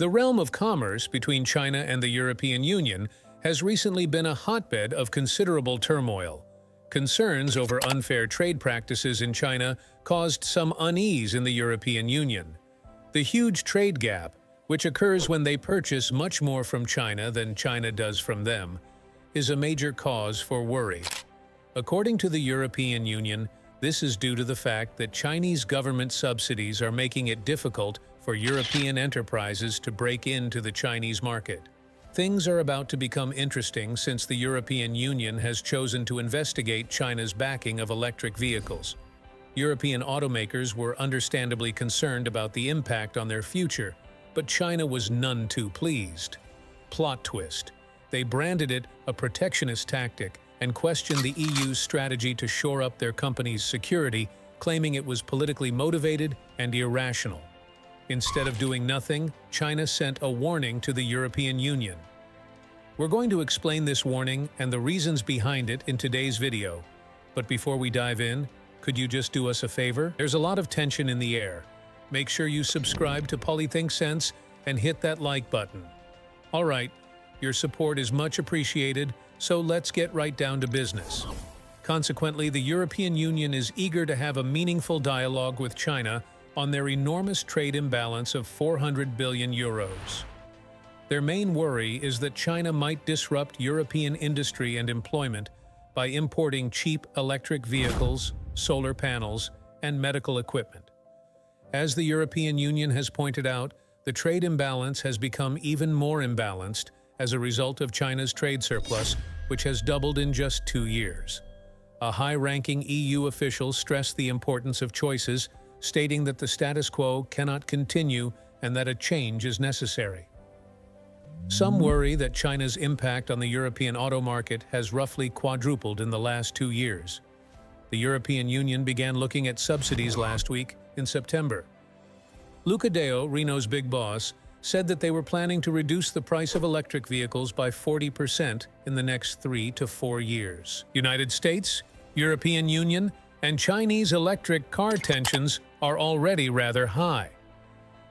The realm of commerce between China and the European Union has recently been a hotbed of considerable turmoil. Concerns over unfair trade practices in China caused some unease in the European Union. The huge trade gap, which occurs when they purchase much more from China than China does from them, is a major cause for worry. According to the European Union, this is due to the fact that Chinese government subsidies are making it difficult for European enterprises to break into the Chinese market. Things are about to become interesting since the European Union has chosen to investigate China's backing of electric vehicles. European automakers were understandably concerned about the impact on their future, but China was none too pleased. Plot twist. They branded it a protectionist tactic and questioned the EU's strategy to shore up their company's security, claiming it was politically motivated and irrational. Instead of doing nothing, China sent a warning to the European Union. We're going to explain this warning and the reasons behind it in today's video. But before we dive in, could you just do us a favor? There's a lot of tension in the air. Make sure you subscribe to POLİTHİNK Sense and hit that like button. All right, your support is much appreciated, so let's get right down to business. Consequently, the European Union is eager to have a meaningful dialogue with China on their enormous trade imbalance of 400 billion euros. Their main worry is that China might disrupt European industry and employment by importing cheap electric vehicles, solar panels, and medical equipment. As the European Union has pointed out, the trade imbalance has become even more imbalanced as a result of China's trade surplus, which has doubled in just 2 years. A high-ranking EU official stressed the importance of choices, stating that the status quo cannot continue and that a change is necessary. Some worry that China's impact on the European auto market has roughly quadrupled in the last 2 years. The European Union began looking at subsidies last week in September. Luca, Renault's big boss, said that they were planning to reduce the price of electric vehicles by 40% in the next 3 to 4 years. United States, European Union, and Chinese electric car tensions are already rather high.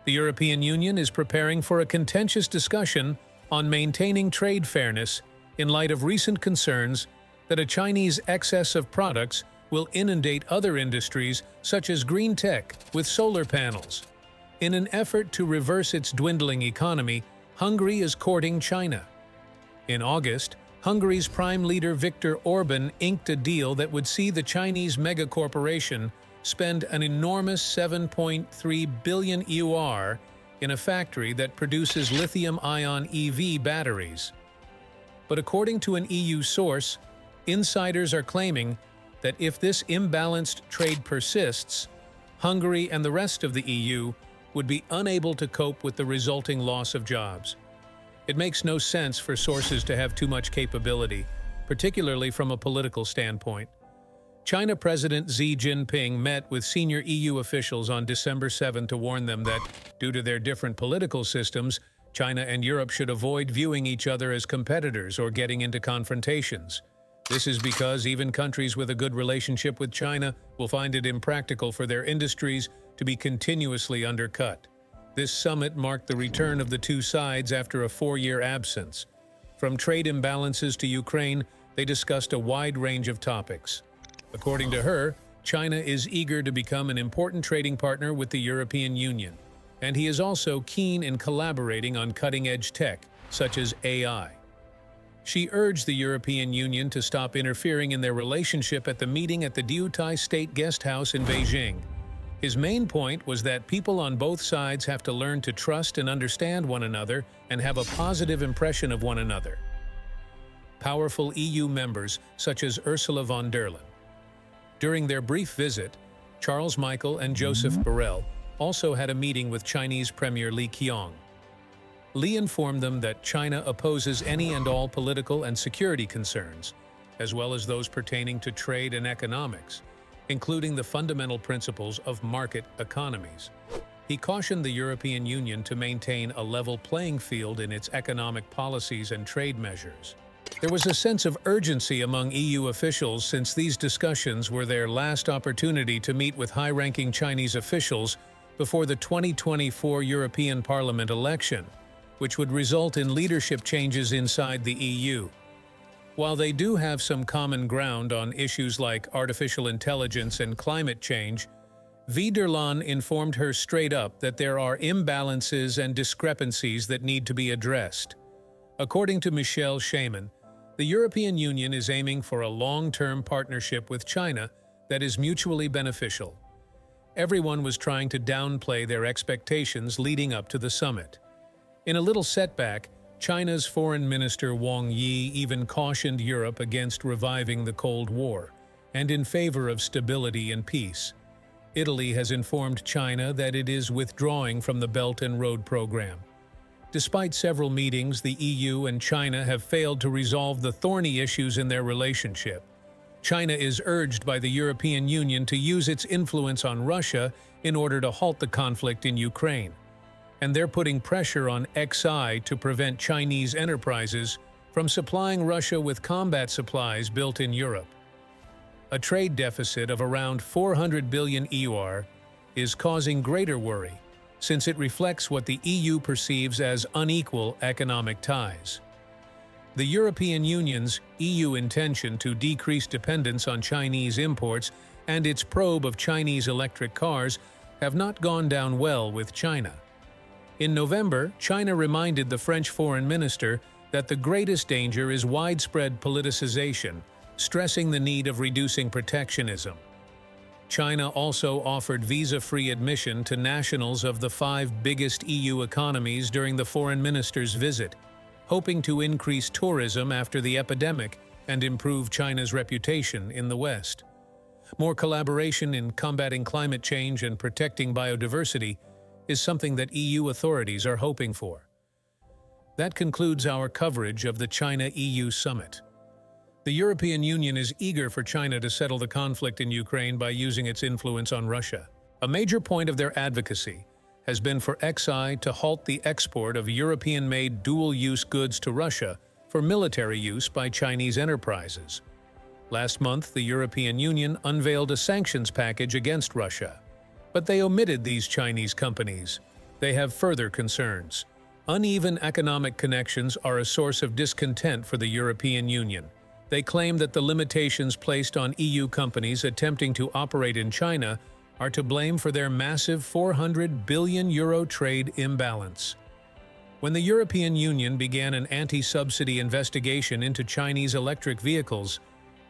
The European Union is preparing for a contentious discussion on maintaining trade fairness in light of recent concerns that a Chinese excess of products will inundate other industries such as green tech with solar panels. In an effort to reverse its dwindling economy, Hungary is courting China. In August, Hungary's prime leader Viktor Orban inked a deal that would see the Chinese megacorporation spend an enormous 7.3 billion EUR in a factory that produces lithium-ion EV batteries. But according to an EU source, insiders are claiming that if this imbalanced trade persists, Hungary and the rest of the EU would be unable to cope with the resulting loss of jobs. It makes no sense for sources to have too much capability, particularly from a political standpoint. China President Xi Jinping met with senior EU officials on December 7 to warn them that, due to their different political systems, China and Europe should avoid viewing each other as competitors or getting into confrontations. This is because even countries with a good relationship with China will find it impractical for their industries to be continuously undercut. This summit marked the return of the two sides after a 4-year absence. From trade imbalances to Ukraine, they discussed a wide range of topics. According to her, China is eager to become an important trading partner with the European Union, and he is also keen in collaborating on cutting-edge tech, such as AI. She urged the European Union to stop interfering in their relationship at the meeting at the Diutai State Guest House in Beijing. His main point was that people on both sides have to learn to trust and understand one another and have a positive impression of one another. Powerful EU members, such as Ursula von der Leyen. During their brief visit, Charles Michel and Joseph Borrell also had a meeting with Chinese Premier Li Qiang. Li informed them that China opposes any and all political and security concerns, as well as those pertaining to trade and economics, including the fundamental principles of market economies. He cautioned the European Union to maintain a level playing field in its economic policies and trade measures. There was a sense of urgency among EU officials since these discussions were their last opportunity to meet with high-ranking Chinese officials before the 2024 European Parliament election. which would result in leadership changes inside the EU. While they do have some common ground on issues like artificial intelligence and climate change, von der Leyen informed her straight up that there are imbalances and discrepancies that need to be addressed. According to Michel Shaman, the European Union is aiming for a long-term partnership with China that is mutually beneficial. Everyone was trying to downplay their expectations leading up to the summit. In a little setback, China's Foreign Minister Wang Yi even cautioned Europe against reviving the Cold War and in favor of stability and peace. Italy has informed China that it is withdrawing from the Belt and Road program. Despite several meetings, the EU and China have failed to resolve the thorny issues in their relationship. China is urged by the European Union to use its influence on Russia in order to halt the conflict in Ukraine. And they're putting pressure on XI to prevent Chinese enterprises from supplying Russia with combat supplies built in Europe. A trade deficit of around 400 billion EUR is causing greater worry, since it reflects what the EU perceives as unequal economic ties. The European Union's EU intention to decrease dependence on Chinese imports and its probe of Chinese electric cars have not gone down well with China. In November, China reminded the French foreign minister that the greatest danger is widespread politicization, stressing the need of reducing protectionism. China also offered visa-free admission to nationals of the 5 biggest EU economies during the foreign minister's visit, hoping to increase tourism after the epidemic and improve China's reputation in the West. More collaboration in combating climate change and protecting biodiversity is something that EU authorities are hoping for. That concludes our coverage of the China-EU summit. The European Union is eager for China to settle the conflict in Ukraine by using its influence on Russia. A major point of their advocacy has been for XI to halt the export of European-made dual-use goods to Russia for military use by Chinese enterprises. Last month, the European Union unveiled a sanctions package against Russia. But they omitted these Chinese companies. They have further concerns. Uneven economic connections are a source of discontent for the European Union. They claim that the limitations placed on EU companies attempting to operate in China are to blame for their massive 400 billion euro trade imbalance. When the European Union began an anti-subsidy investigation into Chinese electric vehicles,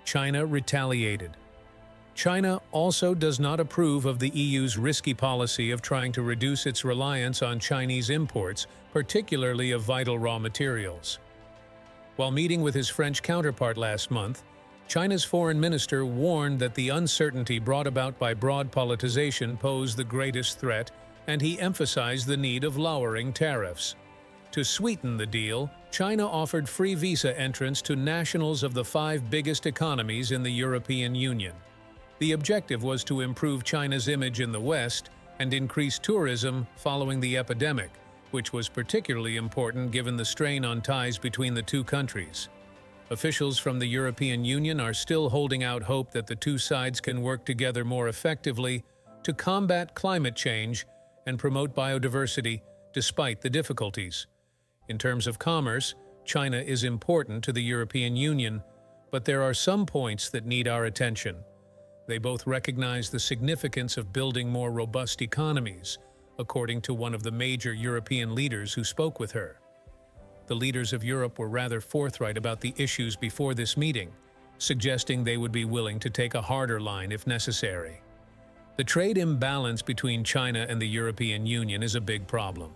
China retaliated. China also does not approve of the EU's risky policy of trying to reduce its reliance on Chinese imports, particularly of vital raw materials. While meeting with his French counterpart last month, China's foreign minister warned that the uncertainty brought about by broad politicization posed the greatest threat, and he emphasized the need of lowering tariffs. To sweeten the deal, China offered free visa entrance to nationals of the 5 biggest economies in the European Union. The objective was to improve China's image in the West and increase tourism following the epidemic, which was particularly important given the strain on ties between the two countries. Officials from the European Union are still holding out hope that the two sides can work together more effectively to combat climate change and promote biodiversity despite the difficulties. In terms of commerce, China is important to the European Union, but there are some points that need our attention. They both recognize the significance of building more robust economies, according to one of the major European leaders who spoke with her. The leaders of Europe were rather forthright about the issues before this meeting, suggesting they would be willing to take a harder line if necessary. The trade imbalance between China and the European Union is a big problem.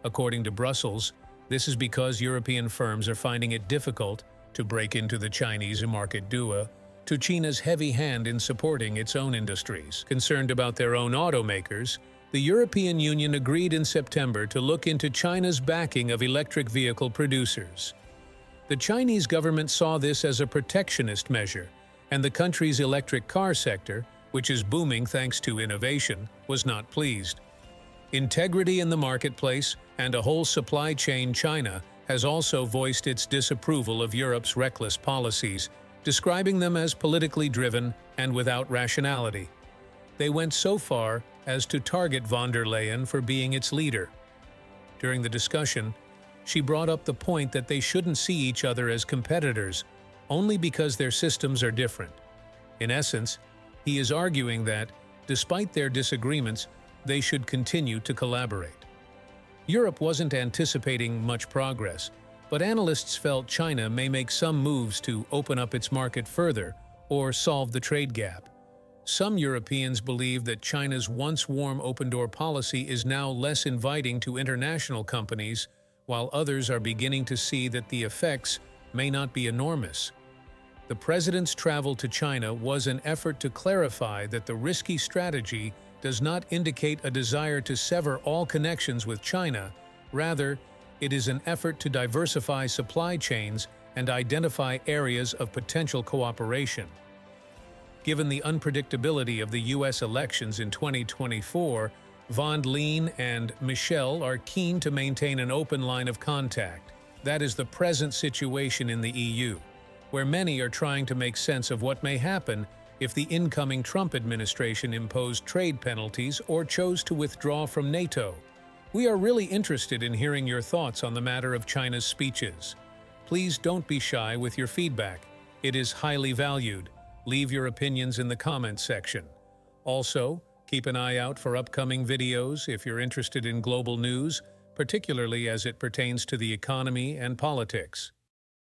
According to Brussels, this is because European firms are finding it difficult to break into the Chinese market due to China's heavy hand in supporting its own industries. Concerned about their own automakers, the European Union agreed in September to look into China's backing of electric vehicle producers. The Chinese government saw this as a protectionist measure, and the country's electric car sector, which is booming thanks to innovation, was not pleased. Integrity in the marketplace and a whole supply chain. China has also voiced its disapproval of Europe's reckless policies, describing them as politically driven and without rationality. They went so far as to target von der Leyen for being its leader. During the discussion, She brought up the point that they shouldn't see each other as competitors, only because their systems are different. In essence, he is arguing that, despite their disagreements, they should continue to collaborate. Europe wasn't anticipating much progress, but analysts felt China may make some moves to open up its market further or solve the trade gap. Some Europeans believe that China's once warm open-door policy is now less inviting to international companies, while others are beginning to see that the effects may not be enormous. The president's travel to China was an effort to clarify that the risky strategy does not indicate a desire to sever all connections with China. Rather, it is an effort to diversify supply chains and identify areas of potential cooperation. Given the unpredictability of the U.S. elections in 2024, von Leyen and Michel are keen to maintain an open line of contact. That is the present situation in the EU, where many are trying to make sense of what may happen if the incoming Trump administration imposed trade penalties or chose to withdraw from NATO. We are really interested in hearing your thoughts on the matter of China's speeches. Please don't be shy with your feedback. It is highly valued. Leave your opinions in the comments section. Also, keep an eye out for upcoming videos if you're interested in global news, particularly as it pertains to the economy and politics.